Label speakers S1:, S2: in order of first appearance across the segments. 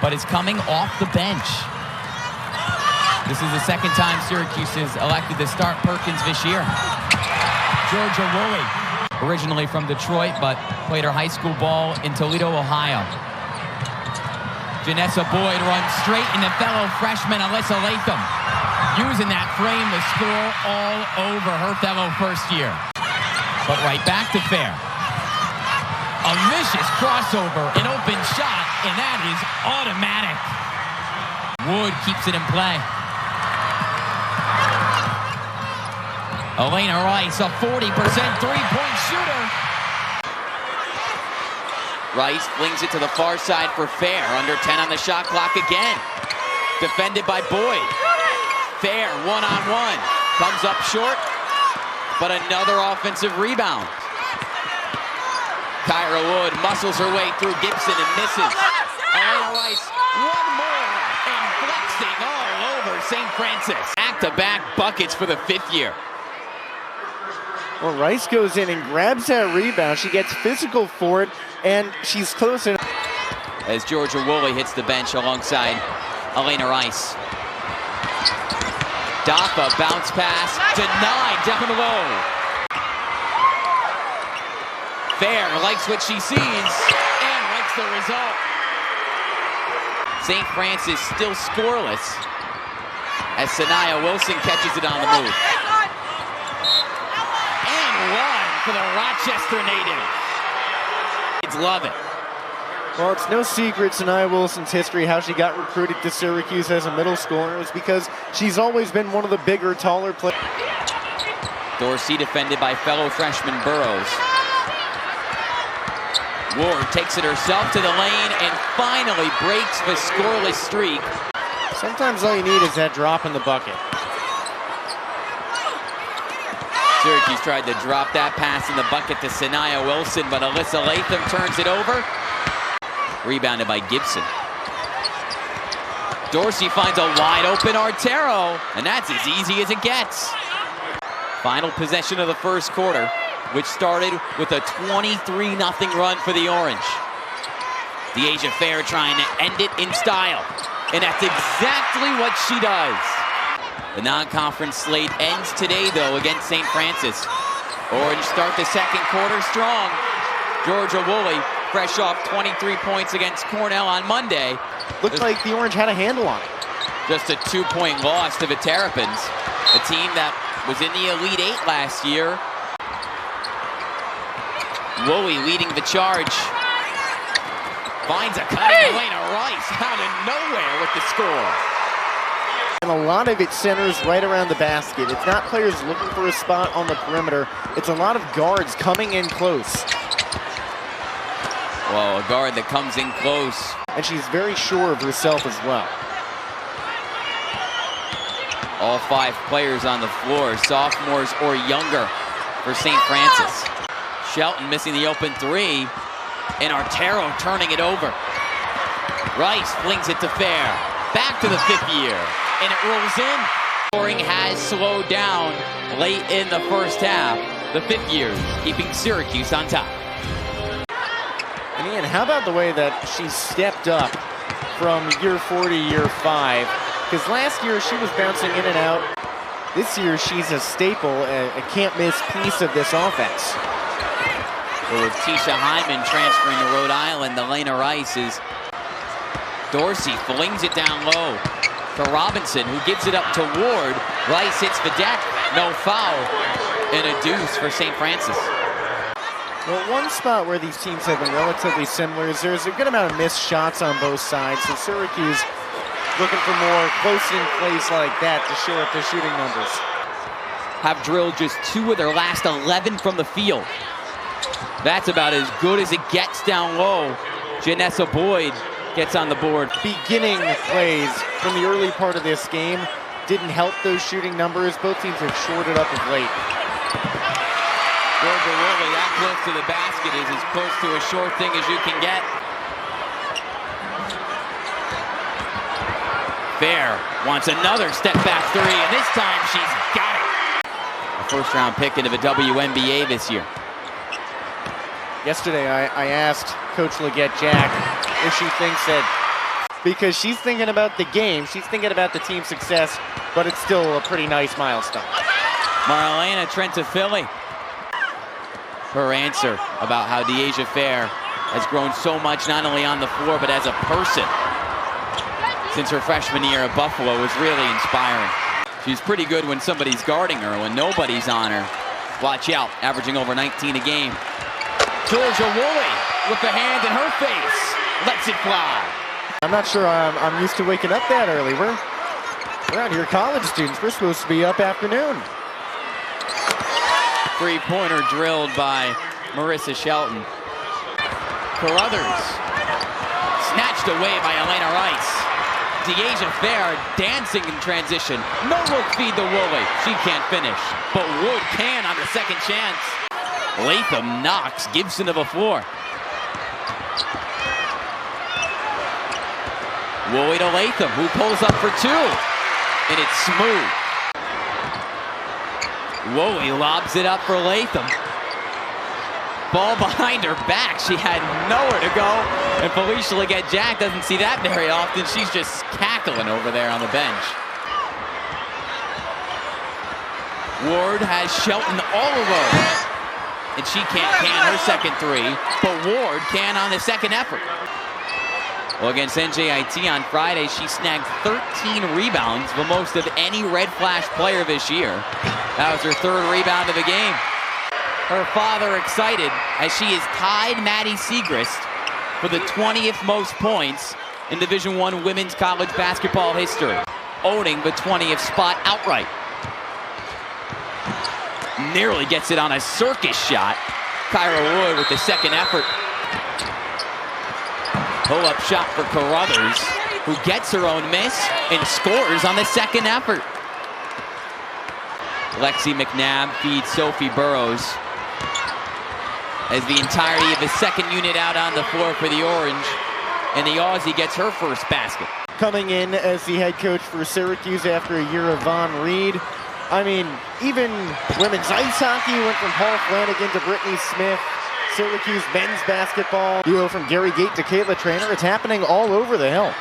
S1: but is coming off the bench. This is the second time Syracuse has elected to start Perkins this year. Georgia Woolley, originally from Detroit, but played her high school ball in Toledo, Ohio. Janessa Boyd runs straight into fellow freshman Alyssa Latham, using that frame to score all over her fellow first year. But right back to Fair. A vicious crossover, an open shot, and that is automatic. Wood keeps it in play. Elena Rice, a 40% three-point shooter. Rice flings it to the far side for Fair. Under 10 on the shot clock again. Defended by Boyd. Fair, one-on-one. Comes up short, but another offensive rebound. Kyra Wood muscles her way through Gibson and misses. Elena Rice, one more, and flexing all over St. Francis. Back-to-back buckets for the fifth year.
S2: Well, Rice goes in and grabs that rebound. She gets physical for it, and she's close enough.
S1: As Georgia Woolley hits the bench alongside Elena Rice. Dappa, bounce pass, denied down low. Fair likes what she sees and likes the result. St. Francis still scoreless as Sanaya Wilson catches it on the move. And one for the Rochester native. Kids love it.
S2: Well, it's no secret Sanaya Wilson's history, how she got recruited to Syracuse as a middle schooler. It was because she's always been one of the bigger, taller players.
S1: Dorsey defended by fellow freshman Burrows. Ward takes it herself to the lane and finally breaks the scoreless streak.
S2: Sometimes all you need is that drop in the bucket.
S1: Syracuse tried to drop that pass in the bucket to Sanaya Wilson, but Alyssa Latham turns it over. Rebounded by Gibson. Dorsey finds a wide open Artero, and that's as easy as it gets. Final possession of the first quarter, which started with a 23-0 run for the Orange. Dyaisha Fair trying to end it in style, and that's exactly what she does. The non-conference slate ends today, though, against St. Francis. Orange start the second quarter strong. Georgia Woolley, fresh off 23 points against Cornell on Monday.
S2: Looked like the Orange had a handle on it.
S1: Just a 2-point loss to the Terrapins, a team that was in the Elite Eight last year. Woolley leading the charge. Finds a cutting Elena Rice out of nowhere with the score.
S2: And a lot of it centers right around the basket. It's not players looking for a spot on the perimeter. It's a lot of guards coming in close.
S1: Well, a guard that comes in close.
S2: And she's very sure of herself as well.
S1: All 5 players on the floor, sophomores or younger for St. Francis. Shelton missing the open 3, and Artero turning it over. Rice flings it to Fair. Back to the fifth year, and it rolls in. Scoring has slowed down late in the first half. The fifth years keeping Syracuse on top.
S2: And Ian, how about the way that she stepped up from year 4 to year 5? Because last year she was bouncing in and out. This year she's a staple, a can't-miss piece of this offense.
S1: Well, with Tisha Hyman transferring to Rhode Island, Elena Rice is... Dorsey flings it down low to Robinson, who gives it up to Ward. Rice hits the deck, no foul, and a deuce for St. Francis.
S2: Well, one spot where these teams have been relatively similar is there's a good amount of missed shots on both sides, so Syracuse looking for more close-in plays like that to shore up their shooting numbers.
S1: Have drilled just 2 of their last 11 from the field. That's about as good as it gets down low. Janessa Boyd gets on the board.
S2: Beginning plays from the early part of this game didn't help those shooting numbers. Both teams have shorted up of late.
S1: Georgia Woolley that close to the basket is as close to a short thing as you can get. Fair wants another step back 3, and this time she's got it. A first-round pick into the WNBA this year.
S2: Yesterday, I asked Coach Leggett Jack if she thinks that because she's thinking about the game. She's thinking about the team's success, but it's still a pretty nice milestone.
S1: Marlena Trentafilli. Her answer about how Dyaisha Fair has grown so much, not only on the floor, but as a person since her freshman year at Buffalo, was really inspiring. She's pretty good when somebody's guarding her. When nobody's on her, watch out, averaging over 19 a game. Georgia Woolley with the hand in her face, lets it fly.
S2: I'm not sure I'm used to waking up that early. We're out here college students. We're supposed to be up afternoon.
S1: Three-pointer drilled by Marissa Shelton. Carruthers snatched away by Elena Rice. Dyaisha Fair dancing in transition. No look feed to Woolley. She can't finish, but Wood can on the second chance. Latham knocks Gibson to the floor. Woolley to Latham, who pulls up for two, and it's smooth. Woolley lobs it up for Latham. Ball behind her back. She had nowhere to go. And Felicia Leggett-Jack doesn't see that very often. She's just cackling over there on the bench. Ward has Shelton all alone. And she can't can her second three, but Ward can on the second effort. Well, against NJIT on Friday, she snagged 13 rebounds, the most of any Red Flash player this year. That was her third rebound of the game. Her father excited as she has tied Maddie Siegrist for the 20th most points in Division I women's college basketball history, owning the 20th spot outright. Nearly gets it on a circus shot. Kyra Wood with the second effort. Pull-up shot for Carruthers, who gets her own miss and scores on the second effort. Lexi McNabb feeds Sophie Burrows as the entirety of the second unit out on the floor for the Orange, and the Aussie gets her first basket.
S2: Coming in as the head coach for Syracuse after a year of Von Reed. I mean, even women's ice hockey went from Paul Flanagan to Brittany Smith. Syracuse men's basketball, you go from Gary Gate to Kayla Trainer. It's happening all over the hill.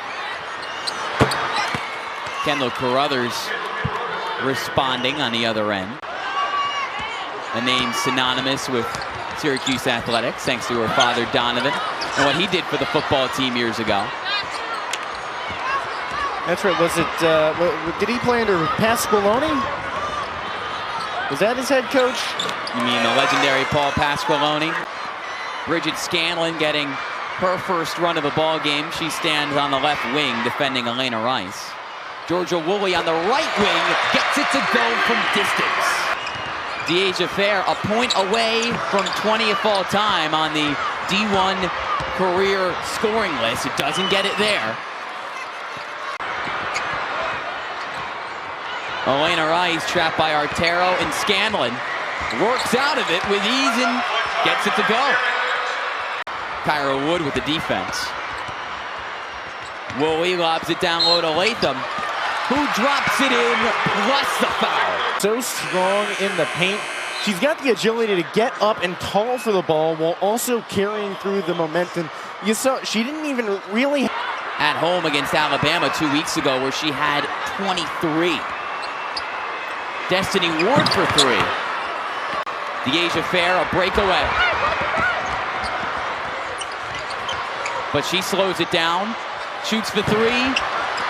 S1: Kendall Carruthers responding on the other end. A name synonymous with Syracuse athletics, thanks to her father Donovan and what he did for the football team years ago.
S2: That's right. Was it? Did he play under Pasqualoni? Was that his head coach?
S1: You mean the legendary Paul Pasqualoni? Bridget Scanlon getting her first run of a ball game. She stands on the left wing defending Elena Rice. Georgia Woolley on the right wing gets it to go from distance. Dyaisha Fair a point away from 20th all time on the D1 career scoring list. It doesn't get it there. Elena Rice trapped by Artero, and Scanlon works out of it with ease and gets it to go. Kyra Wood with the defense. Woolley lobs it down low to Latham, who drops it in, plus the foul.
S2: So strong in the paint. She's got the agility to get up and call for the ball while also carrying through the momentum. You saw she didn't even really...
S1: At home against Alabama 2 weeks ago where she had 23. Destiny Ward for three. Dyaisha Fair a breakaway. But she slows it down, shoots the three,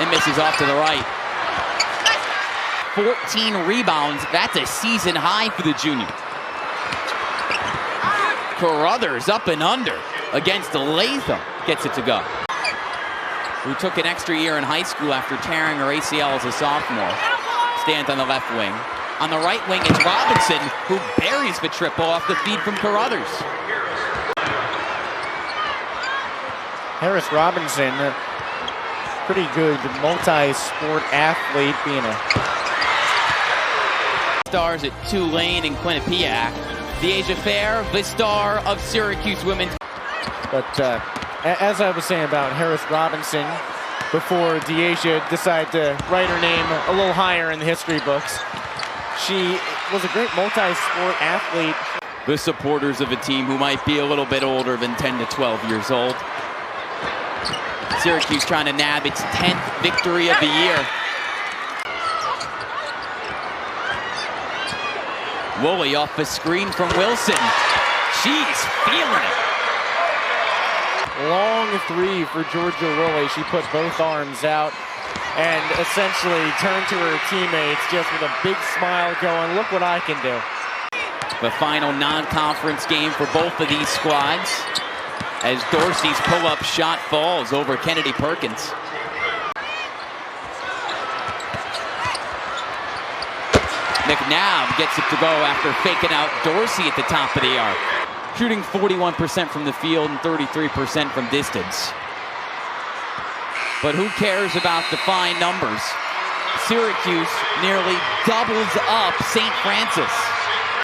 S1: and misses off to the right. 14 rebounds, that's a season high for the junior. Carruthers up and under against Latham, gets it to go. Who took an extra year in high school after tearing her ACL as a sophomore. Stands on the left wing. On the right wing, it's Robinson, who buries the triple off the feed from Carruthers.
S2: Harris Robinson, a pretty good multi-sport athlete, being a...
S1: Stars at Tulane and Quinnipiac. Dyaisha Fair, the star of Syracuse women.
S2: But as I was saying about Harris Robinson, before Dyaisha decided to write her name a little higher in the history books, she was a great multi-sport athlete.
S1: The supporters of a team who might be a little bit older than 10 to 12 years old. Syracuse trying to nab its 10th victory of the year. Woolley off a screen from Wilson. She's feeling it.
S2: Long three for Georgia Woolley. She put both arms out and essentially turned to her teammates just with a big smile going, look what I can do.
S1: The final non-conference game for both of these squads as Dorsey's pull-up shot falls over Kennedy Perkins. McNabb gets it to go after faking out Dorsey at the top of the arc. Shooting 41% from the field and 33% from distance. But who cares about the fine numbers? Syracuse nearly doubles up St. Francis.